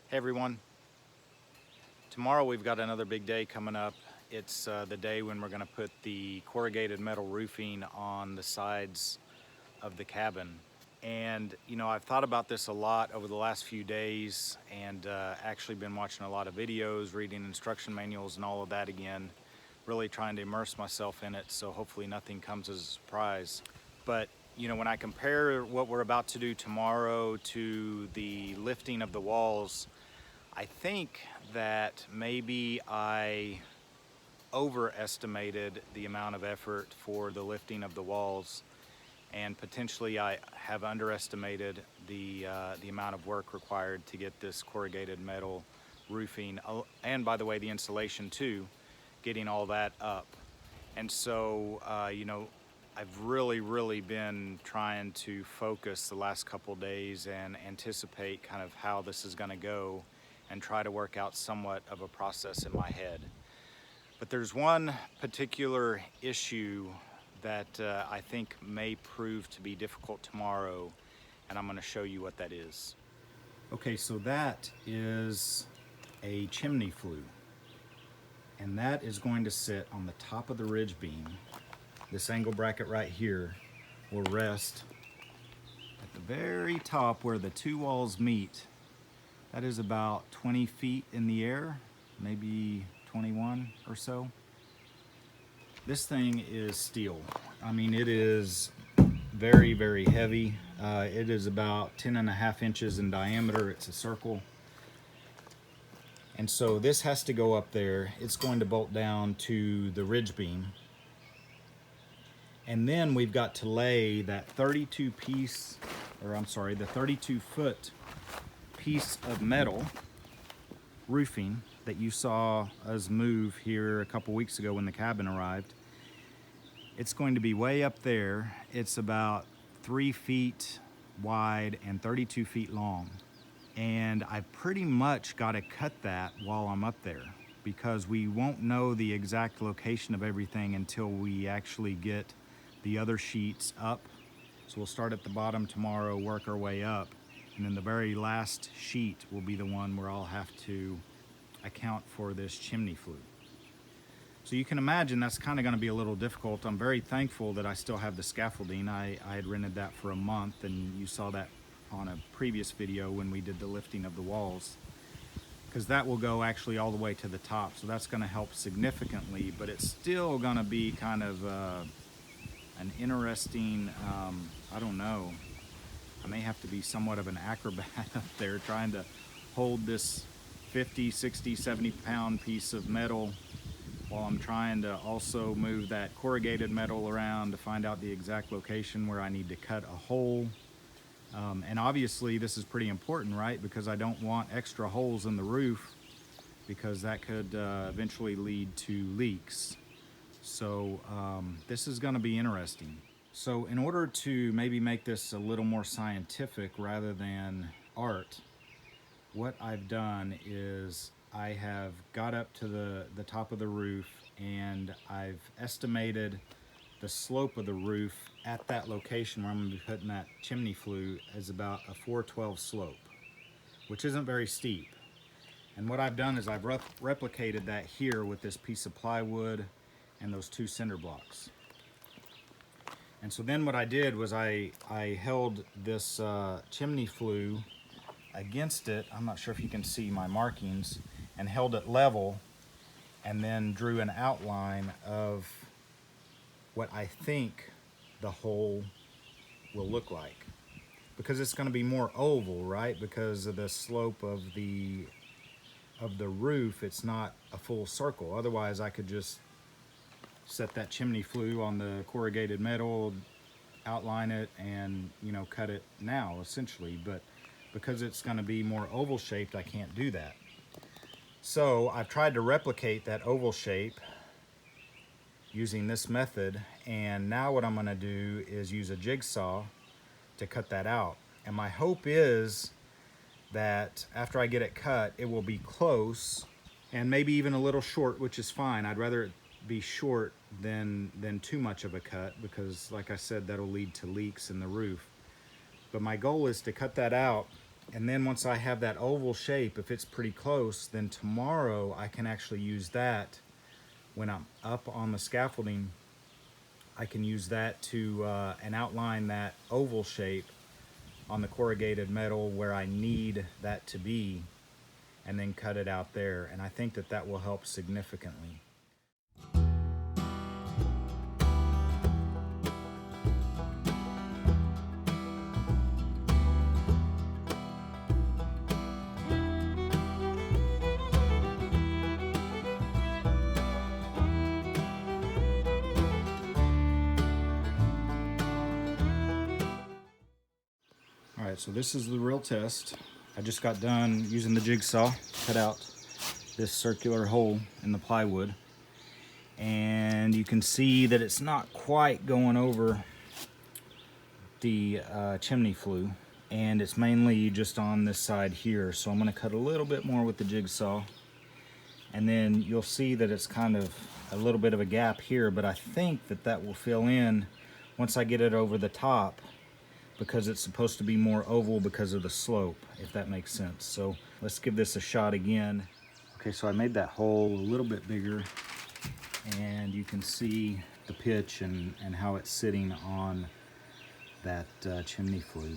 Hey everyone, tomorrow we've got another big day coming up. It's the day when we're going to put the corrugated metal roofing on the sides of the cabin. And you know, I've thought about this a lot over the last few days and actually been watching a lot of videos, reading instruction manuals and all of that again, really trying to immerse myself in it so hopefully nothing comes as a surprise. But you know, when I compare what we're about to do tomorrow to the lifting of the walls, I think that maybe I overestimated the amount of effort for the lifting of the walls, and potentially I have underestimated the amount of work required to get this corrugated metal roofing, and by the way, the insulation too, getting all that up. And so, you know, I've really been trying to focus the last couple days and anticipate kind of how this is going to go and try to work out somewhat of a process in my head. But there's one particular issue that I think may prove to be difficult tomorrow, and I'm going to show you what that is. Okay, so that is a chimney flue, and that is going to sit on the top of the ridge beam. This angle bracket right here will rest at the very top where the two walls meet. That is about 20 feet in the air, maybe 21 or so. This thing is steel. I mean, it is very heavy. It is about 10.5 inches in diameter. It's a circle. And so this has to go up there. It's going to bolt down to the ridge beam. And then we've got to lay that 32 foot piece of metal roofing that you saw us move here a couple weeks ago when the cabin arrived. It's going to be way up there. It's about 3 feet wide and 32 feet long. And I've pretty much got to cut that while I'm up there, because we won't know the exact location of everything until we actually get the other sheets up. So we'll start at the bottom tomorrow, work our way up, and then the very last sheet will be the one where I'll have to account for this chimney flue. So you can imagine that's kind of going to be a little difficult. I'm very thankful that I still have the scaffolding. I had rented that for a month, and you saw that on a previous video when we did the lifting of the walls, because that will go actually all the way to the top. So that's going to help significantly, but it's still going to be kind of an interesting, I don't know, I may have to be somewhat of an acrobat up there trying to hold this 50, 60, 70 pound piece of metal while I'm trying to also move that corrugated metal around to find out the exact location where I need to cut a hole. And obviously this is pretty important, right? Because I don't want extra holes in the roof, because that could eventually lead to leaks. So this is going to be interesting. So in order to maybe make this a little more scientific rather than art, what I've done is I have got up to the top of the roof, and I've estimated the slope of the roof at that location where I'm going to be putting that chimney flue as about a 412 slope, which isn't very steep. And what I've done is I've replicated that here with this piece of plywood and those two cinder blocks. And so then what I did was I held this chimney flue against it. I'm not sure if you can see my markings, and held it level, and then drew an outline of what I think the hole will look like, because it's going to be more oval, right? Because of the slope of the roof, it's not a full circle. Otherwise I could just set that chimney flue on the corrugated metal, outline it, and you know, cut it now essentially. But because it's going to be more oval shaped, I can't do that. So I've tried to replicate that oval shape using this method, and now what I'm going to do is use a jigsaw to cut that out. And my hope is that after I get it cut, it will be close and maybe even a little short, which is fine. I'd rather it be short than too much of a cut, because like I said, that'll lead to leaks in the roof. But my goal is to cut that out And then once I have that oval shape, if it's pretty close, then tomorrow I can actually use that when I'm up on the scaffolding. I can use that to and outline that oval shape on the corrugated metal where I need that to be, and then cut it out there. And I think that that will help significantly. All right, so this is the real test. I just got done using the jigsaw to cut out this circular hole in the plywood. And you can see that it's not quite going over the chimney flue. And it's mainly just on this side here. So I'm gonna cut a little bit more with the jigsaw. And then you'll see that it's kind of a little bit of a gap here, but I think that that will fill in once I get it over the top, because it's supposed to be more oval because of the slope, if that makes sense. So let's give this a shot again. Okay, so I made that hole a little bit bigger, and you can see the pitch and how it's sitting on that chimney flue.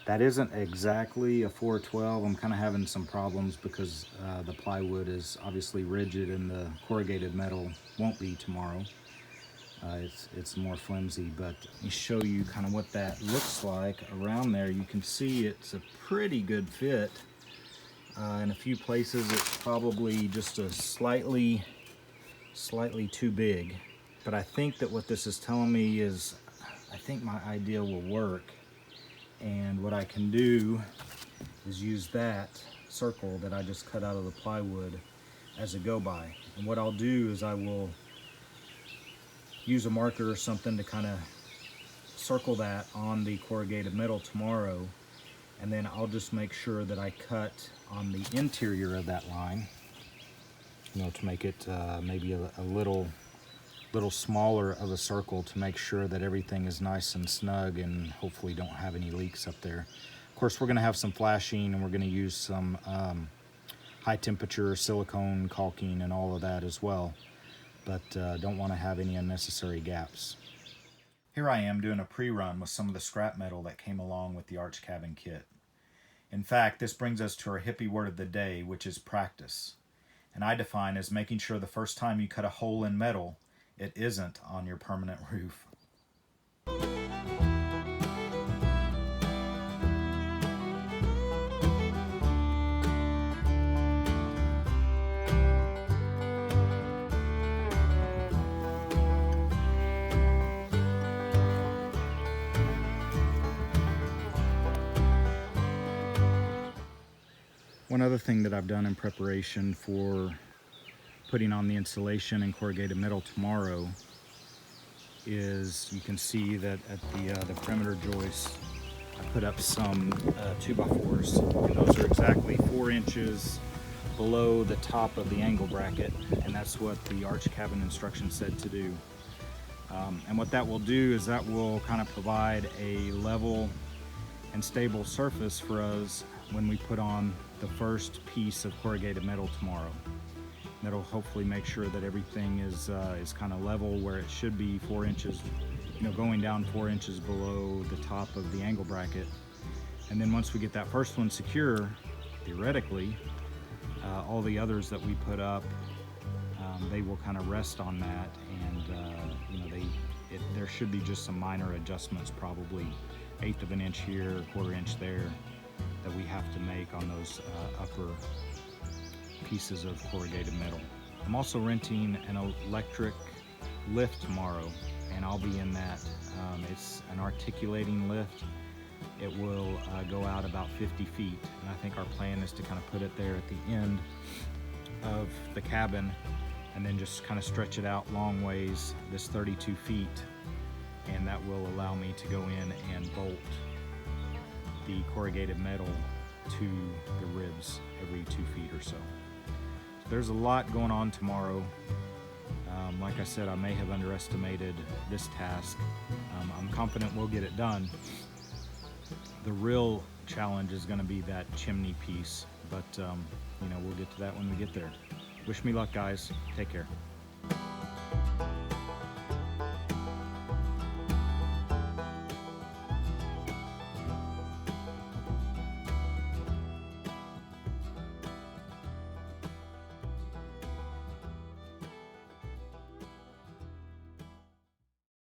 That isn't exactly a 412. I'm kind of having some problems because the plywood is obviously rigid and the corrugated metal won't be tomorrow. It's more flimsy, but let me show you kind of what that looks like around there. You can see it's a pretty good fit. In a few places it's probably just a slightly too big, but I think that what this is telling me is I think my idea will work, and what I can do is use that circle that I just cut out of the plywood as a go-by. And what I'll do is I will use a marker or something to kind of circle that on the corrugated metal tomorrow, and then I'll just make sure that I cut on the interior of that line, you know, to make it maybe a little smaller of a circle, to make sure that everything is nice and snug and hopefully don't have any leaks up there. Of course, we're going to have some flashing, and we're going to use some high temperature silicone caulking and all of that as well, but don't want to have any unnecessary gaps. Here I am doing a pre-run with some of the scrap metal that came along with the arch cabin kit. In fact, this brings us to our hippie word of the day, which is practice. And I define as making sure the first time you cut a hole in metal, it isn't on your permanent roof. One other thing that I've done in preparation for putting on the insulation and corrugated metal tomorrow is, you can see that at the perimeter joists I put up some 2x4s, and those are exactly 4 inches below the top of the angle bracket, and that's what the arch cabin instructions said to do. And what that will do is that will kind of provide a level and stable surface for us when we put on the first piece of corrugated metal tomorrow. That'll hopefully make sure that everything is kind of level where it should be, 4 inches, you know, going down 4 inches below the top of the angle bracket. And then once we get that first one secure, theoretically, all the others that we put up, they will kind of rest on that, and you know, there should be just some minor adjustments, probably 1/8 of an inch here, 1/4 inch there, that we have to make on those upper pieces of corrugated metal. I'm also renting an electric lift tomorrow, and I'll be in that. It's an articulating lift. It will go out about 50 feet, and I think our plan is to kind of put it there at the end of the cabin, and then just kind of stretch it out long ways, this 32 feet, and that will allow me to go in and bolt the corrugated metal to the ribs every 2 feet or so. There's a lot going on tomorrow. Like I said, I may have underestimated this task. I'm confident we'll get it done. The real challenge is going to be that chimney piece, but you know, we'll get to that when we get there. Wish me luck, guys. Take care.